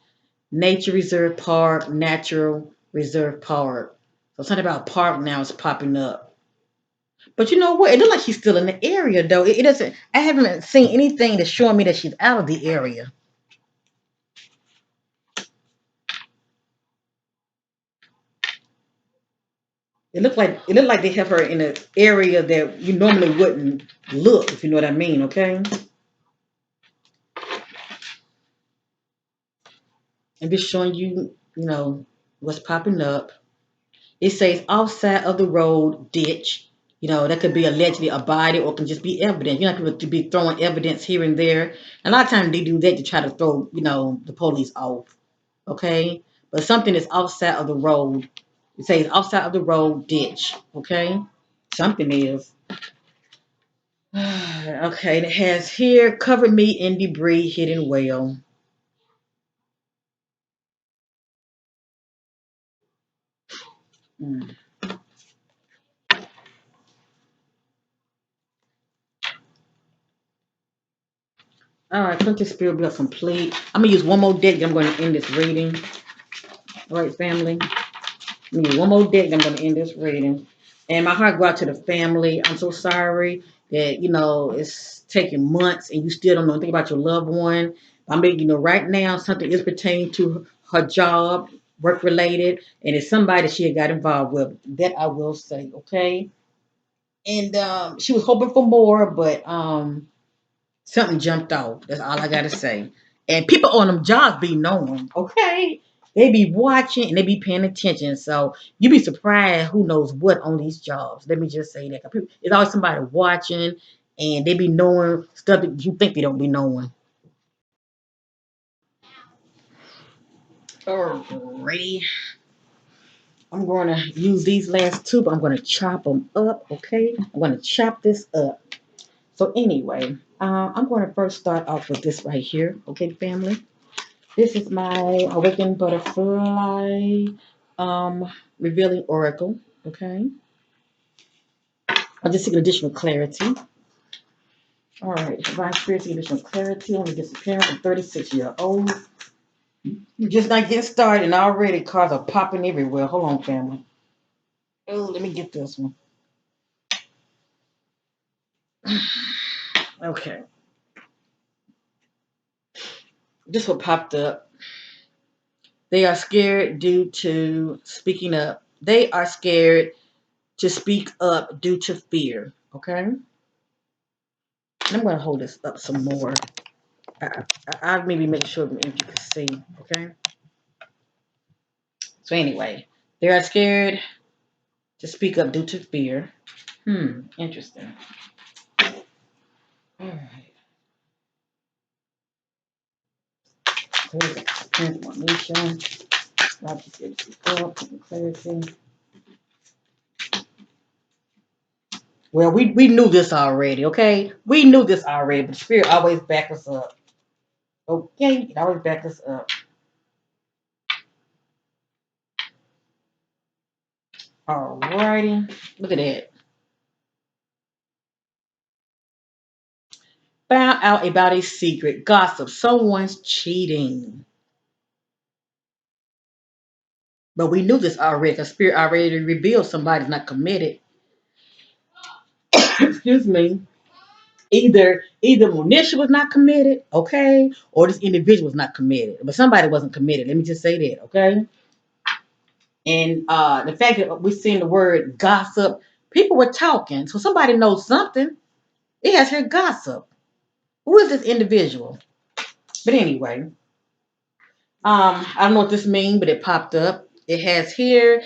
Nature Reserve Park, Natural Reserve Park. So something about park now is popping up. But you know what? It looks like she's still in the area though. It doesn't. I haven't seen anything that's showing me that she's out of the area. It looked like they have her in an area that you normally wouldn't look, if you know what I mean. Okay. I'm just showing you, what's popping up. It says outside of the road ditch. That could be allegedly a body or can just be evidence. People to be throwing evidence here and there. And a lot of times they do that to try to throw, the police off. Okay? But something is outside of the road. It says outside of the road ditch. Okay? Something is. Okay, and it has here covered me in debris, hidden well. Mm. All right, Quincy Spirit will be complete. I'm gonna use one more deck. Then I'm going to end this reading. All right, family. I'm gonna use one more deck. Then I'm going to end this reading. And my heart go out to the family. I'm so sorry that it's taking months and you still don't know anything about your loved one. I mean, right now something is pertaining to her job, work related, and it's somebody that she had got involved with. That I will say, okay. And she was hoping for more, but something jumped off. That's all I gotta say. And people on them jobs be knowing, okay? They be watching and they be paying attention. So you be surprised who knows what on these jobs. Let me just say that. It's always somebody watching and they be knowing stuff that you think they don't be knowing. Alrighty. I'm going to use these last two, but I'm going to chop them up, okay? I'm going to chop this up. So anyway, I'm going to first start off with this right here, okay, family? This is my Awakened Butterfly Revealing Oracle. Okay. I'll just seek additional clarity. All right. Divine Spirit, seek additional clarity on the disappearance of 36-year-old. You're just not getting started and already cards are popping everywhere. Hold on, family. Oh, let me get this one. Okay. This one popped up. They are scared due to speaking up. They are scared to speak up due to fear. Okay. I'm going to hold this up some more. I'll maybe make sure if you can see. Okay. So anyway, they are scared to speak up due to fear. Interesting. All right. So here's Monisha. God just gives you clarity. Well, we knew this already, okay? We knew this already, but the spirit always back us up. Okay? It always back us up. Alrighty. Look at that. Found out about a secret. Gossip. Someone's cheating. But we knew this already. The spirit already revealed somebody's not committed. Excuse me. Either Monisha was not committed, okay, or this individual was not committed. But somebody wasn't committed. Let me just say that, okay? And the fact that we're seeing the word gossip, people were talking. So somebody knows something. It has here gossip. Who is this individual? But anyway, I don't know what this means, but it popped up. It has here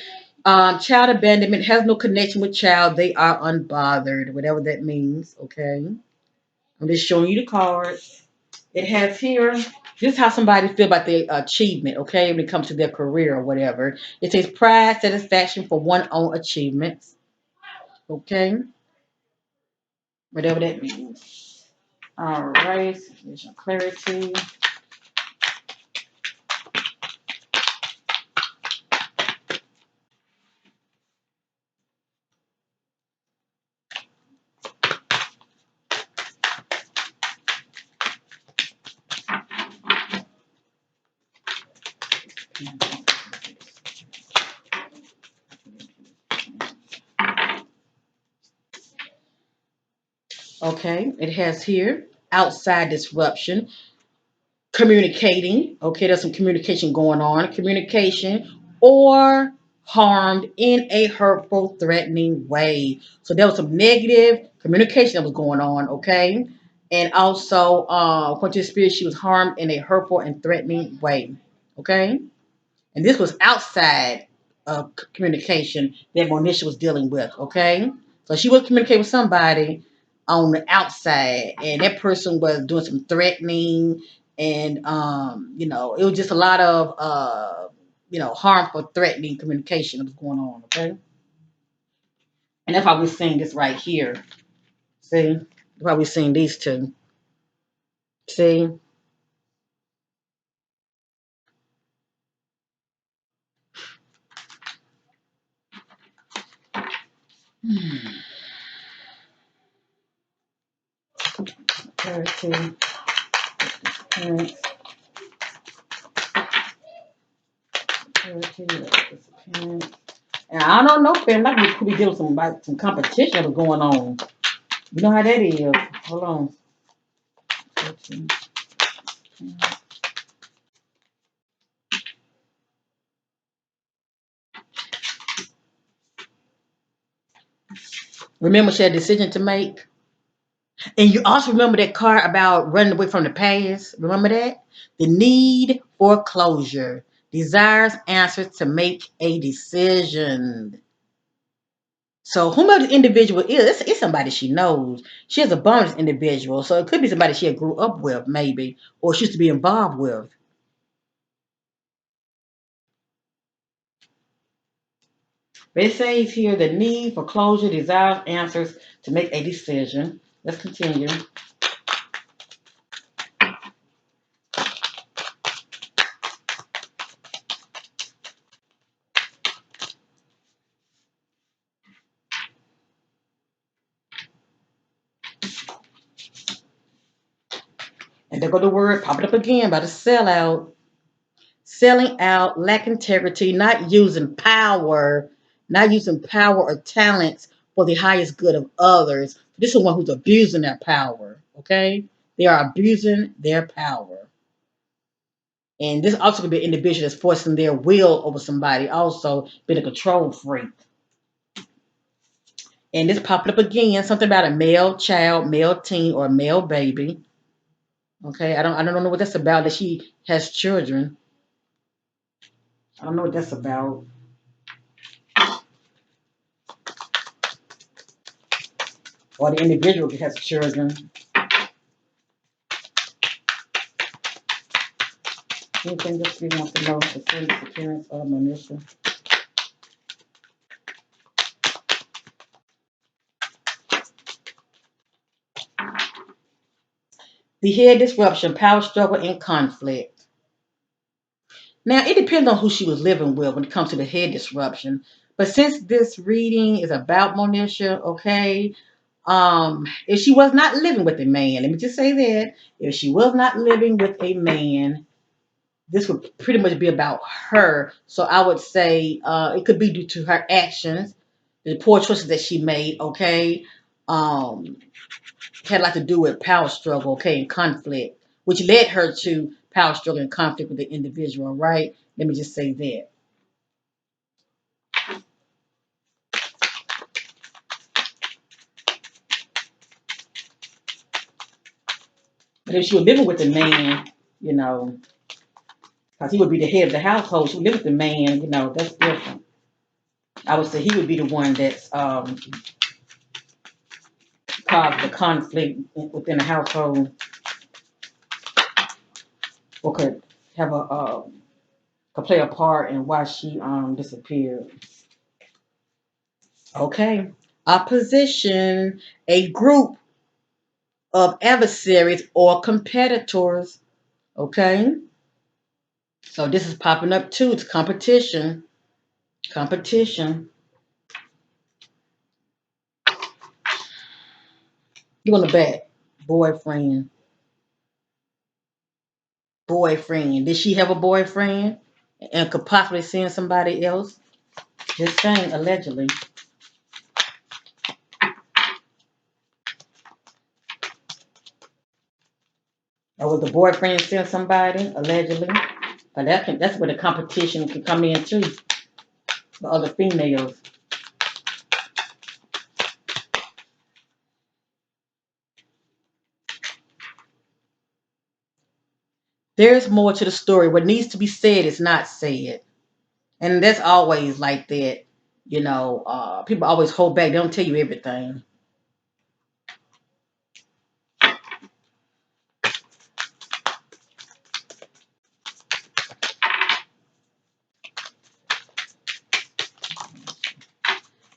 child abandonment has no connection with child. They are unbothered, whatever that means. Okay. I'm just showing you the cards. It has here, this is how somebody feel about their achievement, okay, when it comes to their career or whatever. It says pride, satisfaction for one's own achievements, okay, whatever that means. All right, vision clarity. Okay, it has here outside disruption, communicating. Okay, there's some communication going on. Communication or harmed in a hurtful, threatening way. So there was some negative communication that was going on. Okay, and also, according to the spirit, she was harmed in a hurtful and threatening way. Okay, and this was outside of communication that Monisha was dealing with. Okay, so she was communicating with somebody on the outside, and that person was doing some threatening, and it was just a lot of harmful, threatening communication that was going on. Okay, and that's why we're seeing this right here. See, that's why we're seeing these two. See. Clarity, disappearance, clarity, disappearance. And I don't know, fam. Like we could be dealing with some competition that was going on. You know how that is. Hold on. Remember, she had a decision to make. And you also remember that card about running away from the past. Remember that? The need for closure. Desires answers to make a decision. So whomever the individual is, it's somebody she knows. She has a bonus individual. So it could be somebody she had grew up with, maybe, or she used to be involved with. But it says here the need for closure, desires, answers to make a decision. Let's continue. And there go the word popping up again about a sellout. Selling out, lack integrity, not using power or talents for the highest good of others. This is one who's abusing their power. Okay? They are abusing their power. And this also could be an individual that's forcing their will over somebody, also being a control freak. And this popped up again, something about a male child, male teen, or male baby. Okay, I don't know what that's about. That she has children. I don't know what that's about. Or the individual has children. Anything else you want to know concerning the appearance of Monisha? The head disruption, power struggle, and conflict. Now, it depends on who she was living with when it comes to the head disruption. But since this reading is about Monisha, okay, if she was not living with a man, let me just say that if she was not living with a man, this would pretty much be about her. So I would say it could be due to her actions, the poor choices that she made, okay, um, had a lot to do with power struggle, okay, and conflict, which led her to power struggle and conflict with the individual, right? Let me just say that. But if she was living with a man, you know, because he would be the head of the household, she would live with the man, that's different. I would say he would be the one that's caused the conflict within the household, or could have a could play a part in why she disappeared. Okay. Opposition, a group of adversaries or competitors. Okay. So this is popping up too. It's competition. Competition. You on the back. Boyfriend. Boyfriend. Did she have a boyfriend? And could possibly send somebody else? Just saying, allegedly. Or was the boyfriend send somebody, allegedly? But that's where the competition can come in too. The other females. There's more to the story. What needs to be said is not said. And that's always like that. People always hold back. They don't tell you everything.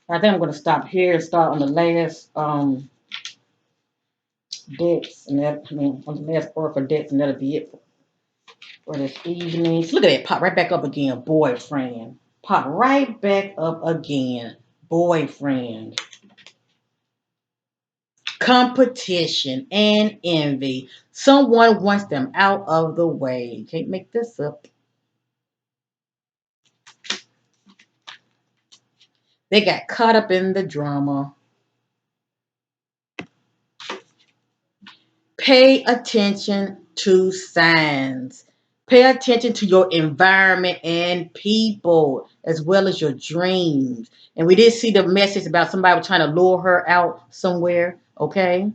I think I'm going to stop here and start on the last decks. And that, I mean, on the last oracle decks, and that'll be it for this evening. So look at that. Pop right back up again. Boyfriend. Pop right back up again. Boyfriend. Competition and envy. Someone wants them out of the way. Can't make this up. They got caught up in the drama. Pay attention to signs. Pay attention to your environment and people, as well as your dreams. And we did see the message about somebody trying to lure her out somewhere. Okay.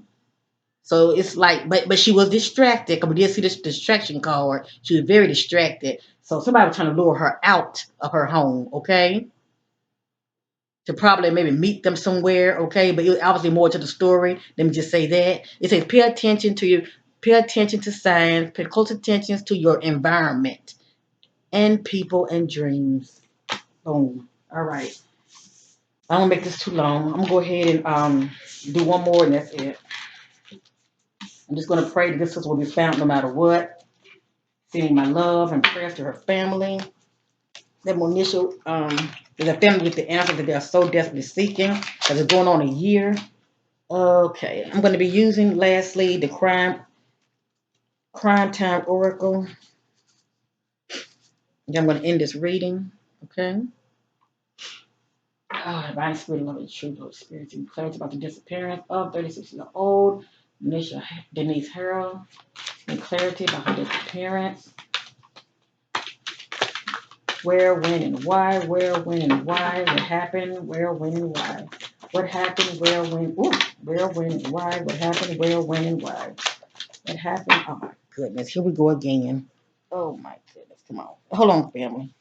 So it's like, but she was distracted. Cause we did see this distraction card. She was very distracted. So somebody was trying to lure her out of her home. Okay, to probably maybe meet them somewhere. Okay, but it was obviously more to the story. Let me just say that it says pay attention to signs, pay close attention to your environment and people and dreams. Boom. All right. I don't make this too long. I'm gonna go ahead and do one more, and that's it. I'm just gonna pray that this will be found no matter what. Sending my love and prayers to her family. That Monisha is a family with the answer that they're so desperately seeking because it's going on a year. Okay, I'm going to be using lastly the crime time oracle. Then I'm going to end this reading. Okay. Divine spirit, love, and truth, Lord Spirit, and clarity about the disappearance of 36-year-old Monisha Denise Harrell, and clarity about her disappearance. Where, when, and why. Where, when, and why. What happened? Where, when, and why. What happened? Where, when? Ooh, where, when, and why. What happened? Where, when, and why. What happened? Oh my goodness. Here we go again. Oh my goodness. Come on. Hold on, family.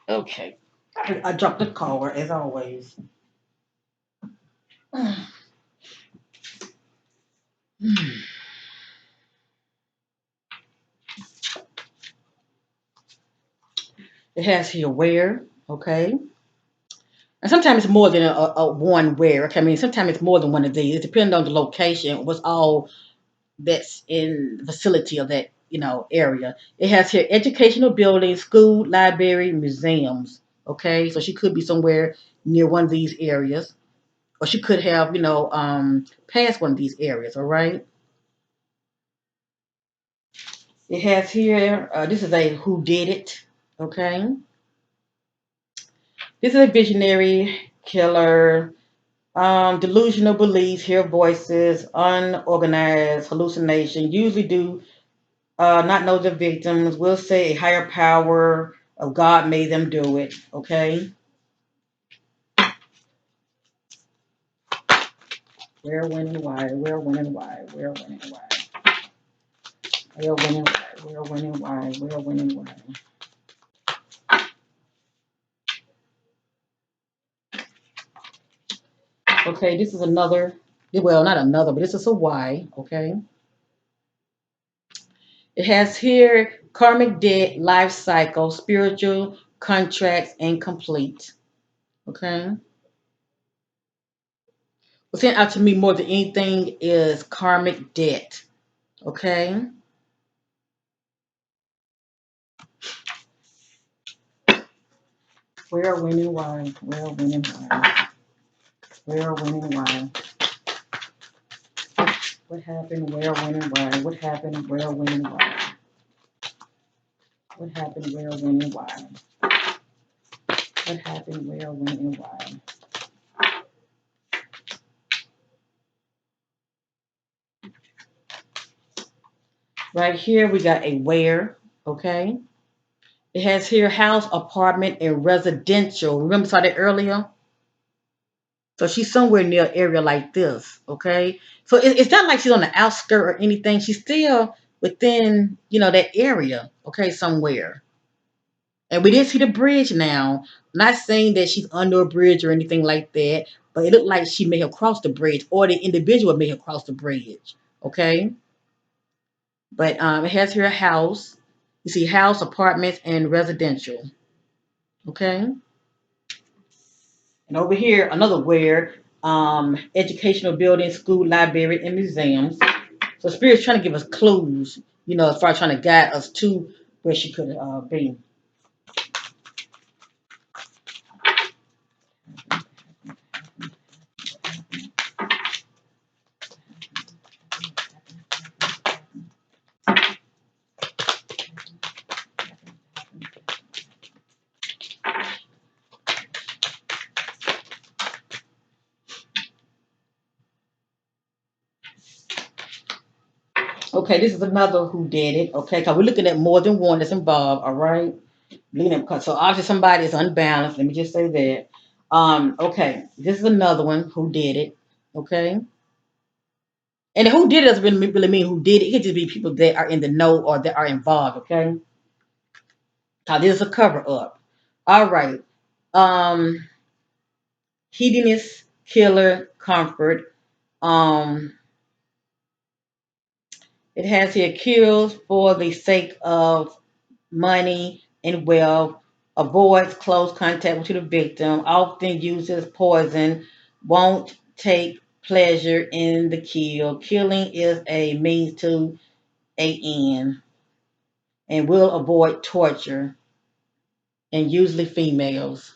Okay. I dropped the card as always. It has here where. Okay. And sometimes it's more than a one where. Okay. I mean, sometimes it's more than one of these. It depends on the location. What's all that's in the facility of that, area. It has here educational buildings, school, library, museums. Okay, so she could be somewhere near one of these areas, or she could have, passed one of these areas. All right. It has here. This is a who did it. Okay. This is a visionary killer. Delusional beliefs, hear voices, unorganized hallucination, usually do not know the victims, will say a higher power of God made them do it. Okay? Where, when, and why? Where, when, and why? Where, when, and why? Where, when, and why? Where, when, and why? Where, when, and why? Okay, this is another, well, not another, but this is a why. Okay? It has here karmic debt, life cycle, spiritual contracts, incomplete. Okay? What's standing out to me more than anything is karmic debt. Okay? Where, when, and why? Where, when, and why? Where, when, and why? What happened? Where, when, and why? What happened? Where, when, and why? What happened? Where, when, and why? What happened? Where, when, and why? Right here we got a where. Okay? It has here house, apartment, and residential. Remember I saw that earlier? So she's somewhere near an area like this, okay? So it's not like she's on the outskirt or anything. She's still within, that area, okay, somewhere. And we didn't see the bridge now. Not saying that she's under a bridge or anything like that, but it looked like she may have crossed the bridge or the individual may have crossed the bridge, okay? But it has here a house. You see house, apartments, and residential, okay? And over here, another where educational buildings, school, library, and museums. So Spirit's trying to give us clues, as far as trying to guide us to where she could be. Okay, this is another who did it. Okay, because we're looking at more than one that's involved. All right, so obviously somebody is unbalanced. Let me just say that. Okay, this is another one who did it. Okay, and who did it doesn't really mean who did it. It could just be people that are in the know or that are involved. Okay, because this is a cover up. All right. Um, Hedonist, killer, comfort. Um, it has here kills for the sake of money and wealth, avoids close contact with the victim, often uses poison, won't take pleasure in the kill. Killing is a means to an end, and will avoid torture, and usually females.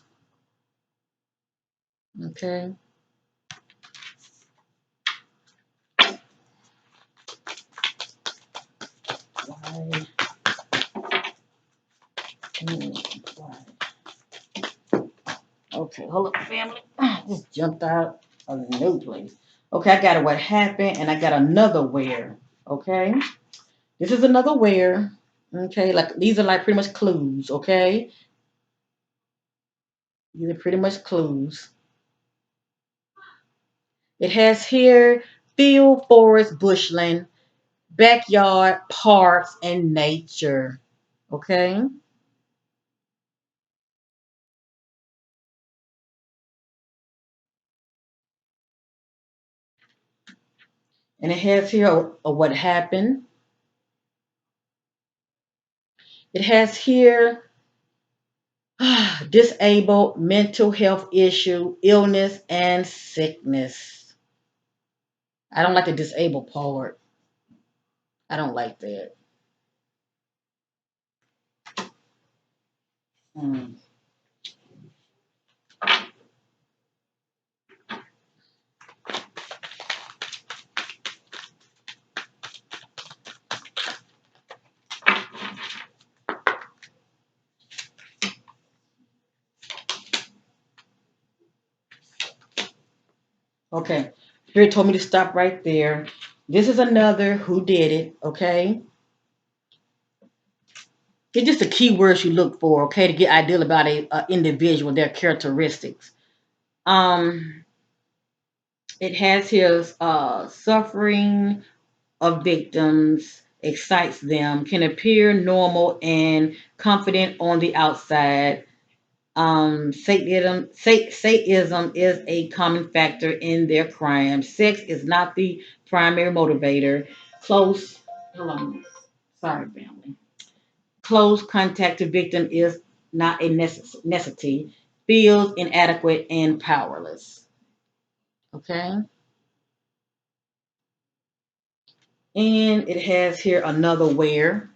Okay. Why? Why? Okay, hold up, family. Just jumped out of a new place. Okay, I got a what happened, and I got another where. Okay, this is another where. Okay, like these are like pretty much clues. Okay, these are pretty much clues. It has here field, forest, bushland, backyard, parks, and nature. Okay, and it has here a what happened. It has here disabled, mental health issue, illness, and sickness. I don't like the disabled part. I don't like that. Mm. Okay. Spirit told me to stop right there. This is another who did it. Okay. It's just the key words you look for. Okay, to get ideal about a individual, their characteristics. Um, it has his suffering of victims excites them, can appear normal and confident on the outside. Sadism is a common factor in their crimes. Sex is not the primary motivator. Close, hold on, sorry, family. Close contact to victim is not a necessity. Feels inadequate and powerless. Okay, and it has here another where.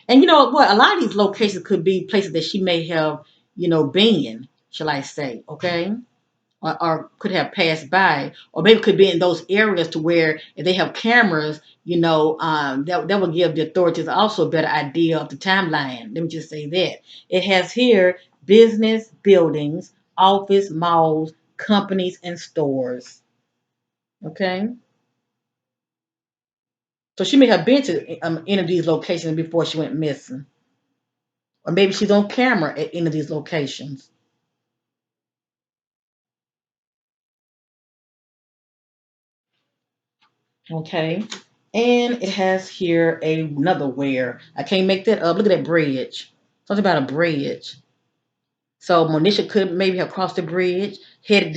And you know what? A lot of these locations could be places that she may have, been, shall I say, okay? Or could have passed by, or maybe could be in those areas to where if they have cameras, that will give the authorities also a better idea of the timeline. Let me just say that. It has here business buildings, office, malls, companies, and stores. Okay? So she may have been to any of these locations before she went missing. Or maybe she's on camera at any of these locations. Okay. And it has here another where. I can't make that up. Look at that bridge. Something about a bridge. So Monisha could maybe have crossed the bridge, headed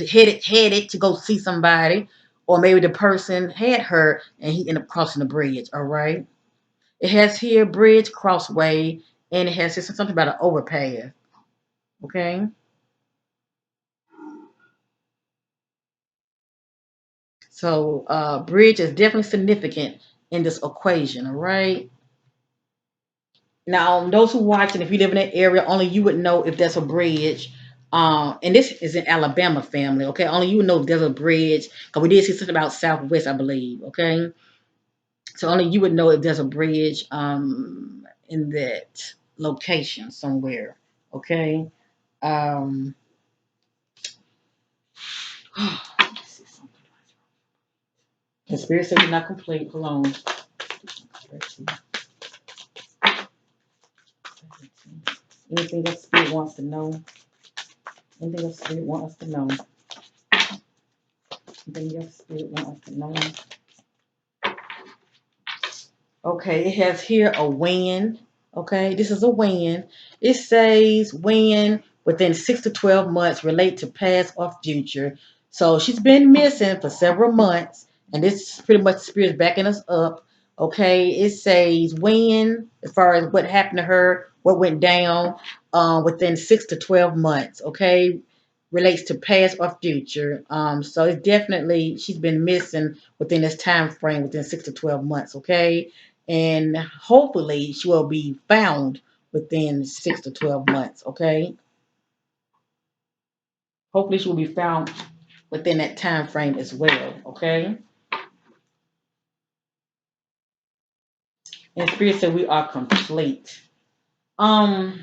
to go see somebody, or maybe the person had her and he ended up crossing the bridge. All right. It has here bridge, crossway, and it has here something about an overpass. Okay. So bridge is definitely significant in this equation. All right. Now, those who watching, if you live in that area, only you would know if there's a bridge. And this is in Alabama, family. Okay, only you would know if there's a bridge because we did see something about Southwest, I believe. Okay, so only you would know if there's a bridge in that location somewhere. Okay. Um, conspiracy is not complete. Hold on. Anything that Spirit wants to know. Anything that Spirit wants us to know. Anything that Spirit wants us to know. Okay, it has here a when. Okay, this is a when. It says when within 6 to 12 months relate to past or future. So she's been missing for several months, and this is pretty much the spirit's backing us up. Okay, it says when, as far as what happened to her, what went down, within 6 to 12 months. Okay, relates to past or future. So it's definitely she's been missing within this time frame, within 6 to 12 months. Okay, and hopefully she will be found within 6 to 12 months. Okay, hopefully she will be found within that time frame as well. Okay, and Spirit said we are complete. Um,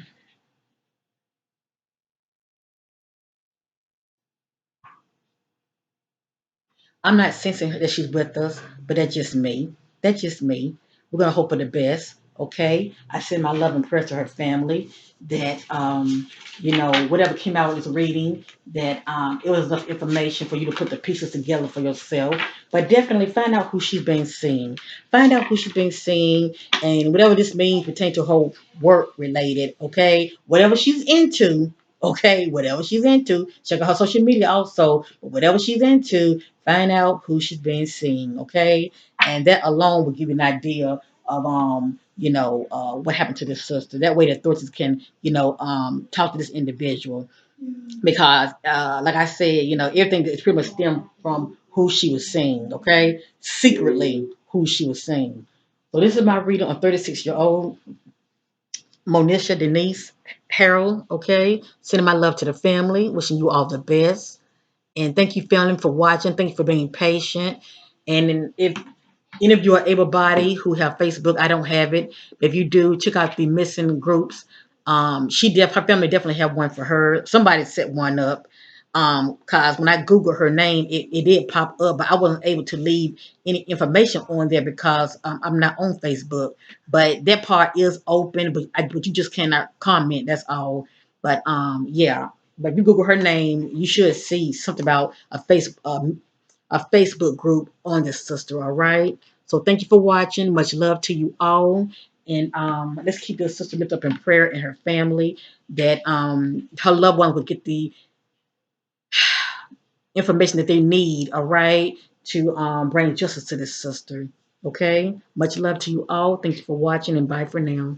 I'm not sensing that she's with us, but that's just me. That's just me. We're gonna hope for the best. Okay. I send my love and prayers to her family. That whatever came out of this reading, that it was enough information for you to put the pieces together for yourself. But definitely find out who she's being seen. Find out who she's being seen, and whatever this means pertain to her work related. Okay. Whatever she's into. Okay, whatever she's into, check out her social media also. But whatever she's into, find out who she's been seeing, okay? And that alone will give you an idea of what happened to this sister. That way the authorities can, talk to this individual. Because like I said, everything is pretty much stemmed from who she was seeing, okay? Secretly who she was seeing. So this is my reading on 36-year-old Monisha Denise Harrell. Okay, sending my love to the family, wishing you all the best. And thank you, family, for watching. Thank you for being patient. And if any of you are able bodied who have Facebook, I don't have it. If you do, check out the missing groups. Her family definitely have one for her. Somebody set one up. Cause when I Google her name, it did pop up, but I wasn't able to leave any information on there because I'm not on Facebook. But that part is open, but you just cannot comment. That's all. But yeah. But if you Google her name, you should see something about a Facebook group on this sister. All right. So thank you for watching. Much love to you all. And let's keep this sister lifted up in prayer and her family that her loved one would get the information that they need, all right, to bring justice to this sister. Okay. Much love to you all. Thank you for watching and bye for now.